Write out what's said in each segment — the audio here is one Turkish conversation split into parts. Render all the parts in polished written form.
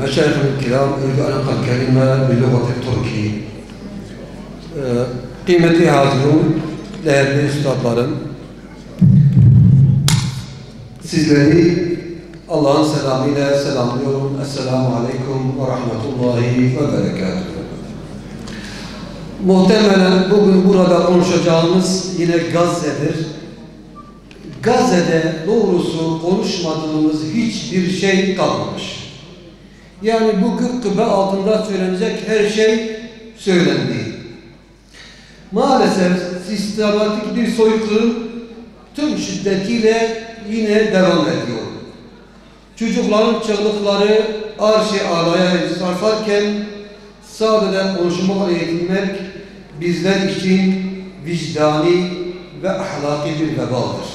مشايخنا الكرام أريد أن أنقل كلمة باللغة التركية. Kıymetli hazirun, değerli üstadlarım, sizleri Allah'ın selamıyla selamlıyorum. Esselamu Aleyküm ve Rahmetullahi ve Berekatuhu. Muhtemelen bugün burada konuşacağımız yine Gazze'dir. Gazze'de doğrusu konuşmadığımız hiçbir şey kalmamış. Yani bu gıkkıbe altında söylenecek her şey söylendi. Maalesef sistematik bir soykırım tüm şiddetiyle yine devam ediyor. Çocukların çığlıkları arş-ı alaya sarsarken sadece konuşmakla yetinmek bizler için vicdani ve ahlaki bir vebaldir.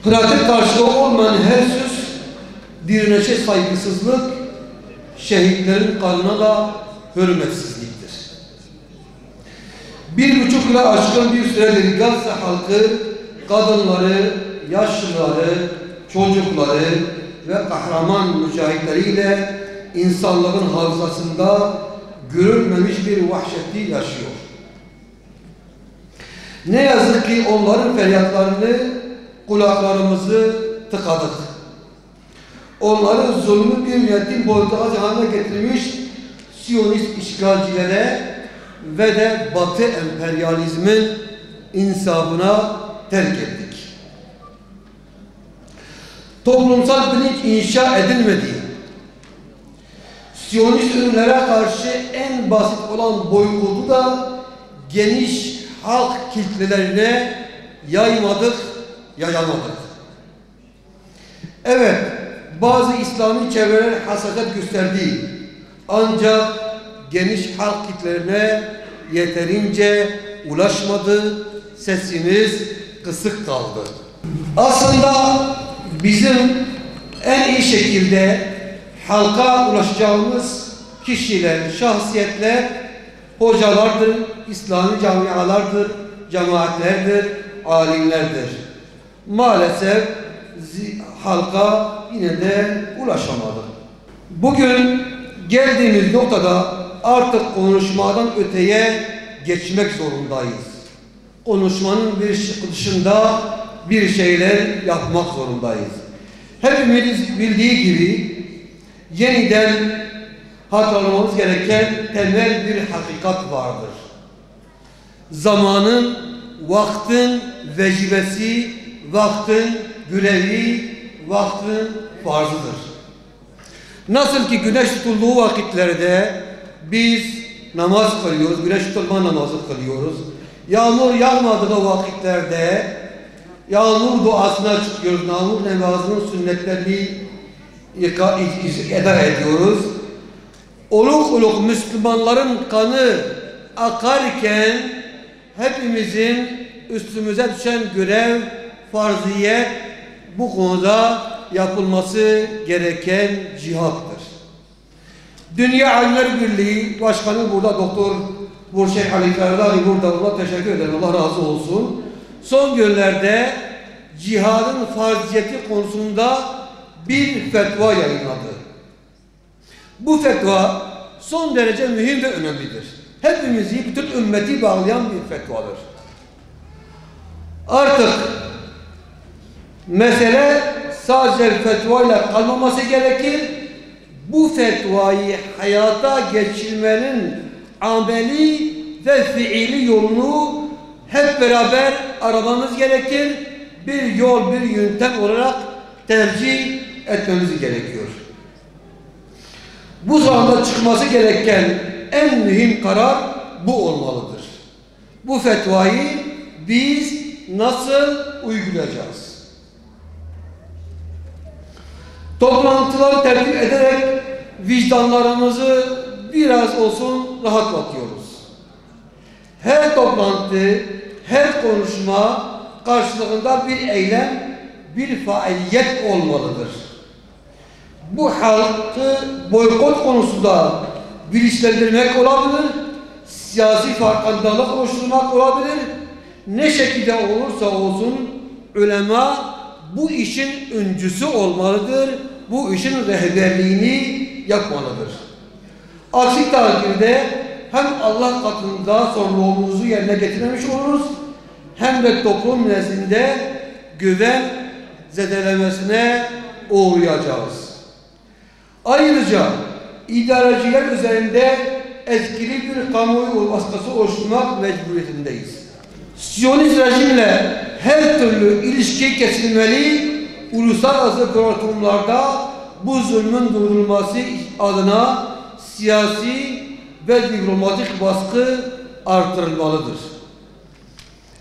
Pratik karşılığı olmayan her söz, direnişe saygısızlık, şehitlerin kanına da hürmetsizliktir. 1,5 yıla aşkın bir süredir Gazze halkı, kadınları, yaşlıları, çocukları ve kahraman mücahitleriyle insanlığın hafızasında görülmemiş bir vahşeti yaşıyor. Ne yazık ki onların feryatlarını kulaklarımızı tıkadık. Onları zulmü bir yönetim boyutuna haline getirmiş Siyonist işgalcilere ve de Batı emperyalizmin insafına terk ettik. Toplumsal bilinç inşa edilmedi. Siyonist ürünlere karşı en basit olan boykotu da geniş halk kitlelerine yayamadık. Evet, bazı İslami çevreler hassasiyet gösterdi. Ancak geniş halk kitlelerine yeterince ulaşmadı, sesimiz kısık kaldı. Aslında bizim en iyi şekilde halka ulaşacağımız kişiler, şahsiyetler hocalardır, İslami camialardır, cemaatlerdir, alimlerdir. Maalesef halka yine de ulaşamadı. Bugün geldiğimiz noktada artık konuşmadan öteye geçmek zorundayız. Konuşmanın bir dışında bir şeyler yapmak zorundayız. Hepimiz bildiği gibi yeniden hatırlamamız gereken temel bir hakikat vardır. Zamanın, vaktin vecibesi, vaktin görevi, vaktin farzıdır. Nasıl ki güneş tutulduğu vakitlerde biz namaz kılıyoruz, güneş tutulma namazı kılıyoruz. Yağmur yağmadığı vakitlerde yağmur duasına çıkıyoruz, yağmur namazının sünnetlerini eda ediyoruz. Oluk oluk Müslümanların kanı akarken hepimizin üstümüze düşen görev, farziyet bu konuda yapılması gereken cihattır. Dünya Alimler Birliği Başkanı burada Doktor Burşeh Ali Ferdani burada, ona teşekkür ederim. Allah razı olsun. Son günlerde cihadın farziyeti konusunda bir fetva yayınladı. Bu fetva son derece mühim ve önemlidir. Hepimizi, bütün ümmeti bağlayan bir fetvadır. Artık mesele sadece fetvayla kalmaması gerekir. Bu fetvayı hayata geçirmenin ameli ve fiili yolunu hep beraber aramamız gerekir. Bir yol, bir yöntem olarak tercih etmemiz gerekiyor. Bu zamanda çıkması gereken en mühim karar bu olmalıdır. Bu fetvayı biz nasıl uygulayacağız? Toplantıları tertip ederek vicdanlarımızı biraz olsun rahatlatıyoruz. Her toplantı, her konuşma karşılığında bir eylem, bir faaliyet olmalıdır. Bu halkı boykot konusunda bilinçlendirmek olabilir, siyasi farkındalık oluşturmak olabilir. Ne şekilde olursa olsun ulema bu işin öncüsü olmalıdır. bu işin rehberliğini yapmalıdır. Aksi takdirde hem Allah katında sorumluluğumuzu yerine getirmemiş oluruz, hem de toplum nezdinde güven zedelemesine uğrayacağız. Ayrıca idareciler üzerinde etkili bir kamuoyu baskısı oluşturmak mecburiyetindeyiz. Siyonist rejimle her türlü ilişki kesilmeli, uluslararası platformlarda bu zulmün durdurulması adına siyasi ve diplomatik baskı artırılmalıdır.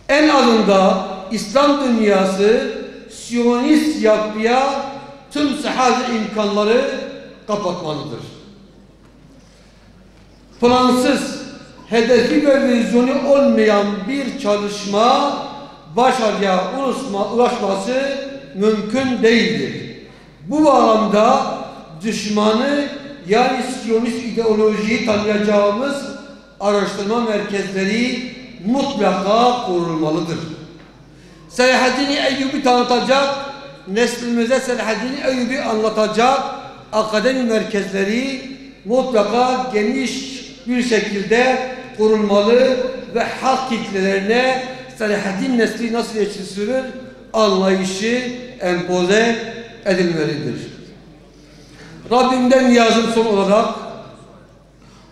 En azında İslam dünyası Siyonist yapıya tüm saha imkanları kapatmalıdır. Plansız, hedefi ve vizyonu olmayan bir çalışma başarıya ulaşması mümkün değildir. Bu bağlamda düşmanı yani Siyonist ideolojiyi tanıyacağımız araştırma merkezleri mutlaka kurulmalıdır. Selahaddin Eyyubi tanıtacak, neslimize Selahaddin Eyyubi anlatacak akademi merkezleri mutlaka geniş bir şekilde kurulmalı ve halk kitlelerine Selahaddin nesli nasıl yetiştirilir anlayışı empoze edilmelidir. Rabbimden niyazım son olarak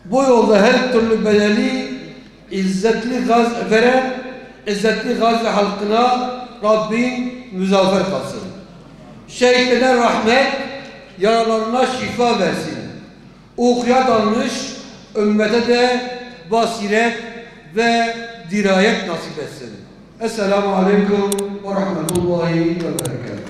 bu yolda her türlü bedeli izzetli Gazze halkına Rabbim müzaffer kılsın. Şehitlerine rahmet, yaralarına şifa versin. Uykuya dalmış ümmete de basiret ve dirayet nasip etsin. Esselamu Aleyküm ve Rahmetullahi ve Berekatuhu.